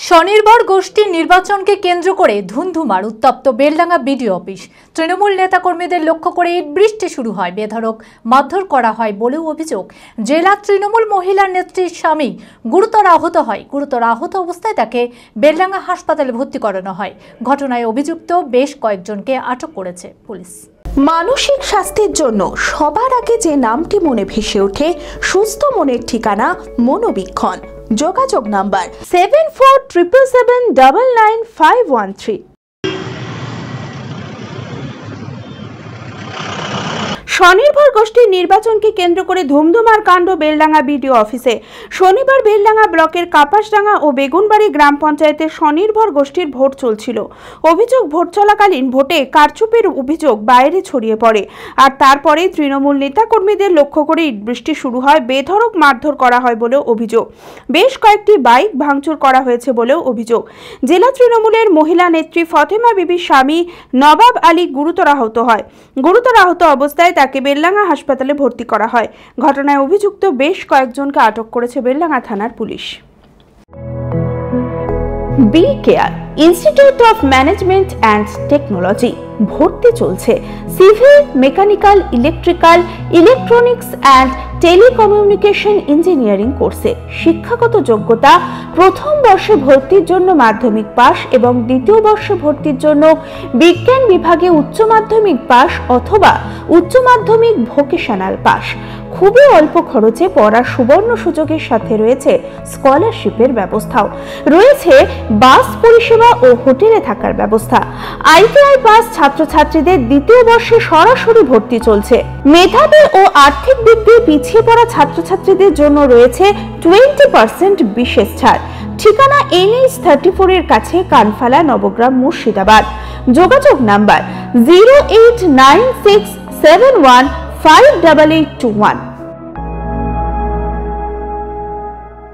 স্বনির্ভর গোষ্ঠীর নির্বাচনকে কেন্দ্র করে ধুন্ধুমার উত্তপ্ত বেলডাঙ্গা বিডিও অফিস। তৃণমূল নেতাকর্মীদের লক্ষ্য করে ইট বৃষ্টি শুরু হয়, বেধড়ক মারধর করা হয় বলেও অভিযোগ। জেলা তৃণমূল মহিলা নেত্রীর স্বামী গুরুতর আহত হয়। গুরুতর আহত অবস্থায় তাকে বেলডাঙ্গা হাসপাতালে ভর্তি করানো হয়। ঘটনায় অভিযুক্ত বেশ কয়েকজনকে আটক করেছে পুলিশ। মানসিক স্বাস্থ্যের জন্য সবার আগে যে নামটি মনে ভেসে ওঠে, সুস্থ মনের ঠিকানা মনোবীক্ষণ। যোগাযোগ নাম্বার 7477799513। স্বনির্ভর গোষ্ঠীর নির্বাচনকে কেন্দ্র করে ধুমধুমার কাণ্ড বেলডাঙ্গা বিডিও অফিসে। শনিবার বেলডাঙ্গা ব্লকের কাপাসডাঙ্গা ও বেগুনবাড়ি গ্রাম পঞ্চায়েতের স্বনির্ভর গোষ্ঠীর ভোট চলছিল। অভিযোগ, ভোট চলাকালীন ভোটে কারচুপির অভিযোগ বাইরে ছড়িয়ে পড়ে, আর তারপরে তৃণমূল নেতাকর্মীদের লক্ষ্য করে ইটবৃষ্টি শুরু হয়, বেধড়ক মারধর করা হয় বলেও অভিযোগ। বেশ কয়েকটি বাইক ভাঙচুর করা হয়েছে বলেও অভিযোগ। জেলা তৃণমূলের মহিলা নেত্রী ফতেমা বিবির স্বামী নবাব আলী গুরুতর আহত হয়। গুরুতর আহত অবস্থায় তাকে বেলডাঙ্গা হাসপাতালে ভর্তি করা হয়। ঘটনায় অভিযুক্ত বেশ কয়েকজনকে আটক করেছে বেলডাঙ্গা থানার পুলিশ। B care institute of management and technology ভর্তি চলছে civil, mechanical, electrical, electronics and telecommunication engineering কোর্সে। শিক্ষাগত যোগ্যতা: প্রথম বর্ষে ভর্তির জন্য মাধ্যমিক পাস এবং দ্বিতীয় বর্ষে ভর্তির জন্য বিজ্ঞান বিভাগে উচ্চ মাধ্যমিক পাস অথবা উচ্চ মাধ্যমিক ভোকেশনাল পাস। খুবই অল্প খরচে পড়ার সুবর্ণ সুযোগের সাথে রয়েছে স্কলারশিপের ব্যবস্থাও। রয়েছে বাস পরিষেবা ও হোটেলে থাকার ব্যবস্থা। আইটিআই পাস ছাত্রছাত্রীদের দ্বিতীয় বর্ষে সরাসরি ভর্তি চলছে। মেধাবী ও আর্থিক দিক দিয়ে পিছিয়ে পড়া ছাত্রছাত্রীদের জন্য রয়েছে 20% বিশেষ ছাড়। ঠিকানা NH34 এর কাছে, কানফালা, নবগ্রাম, মুর্শিদাবাদ। যোগাযোগ নাম্বার 08967158821।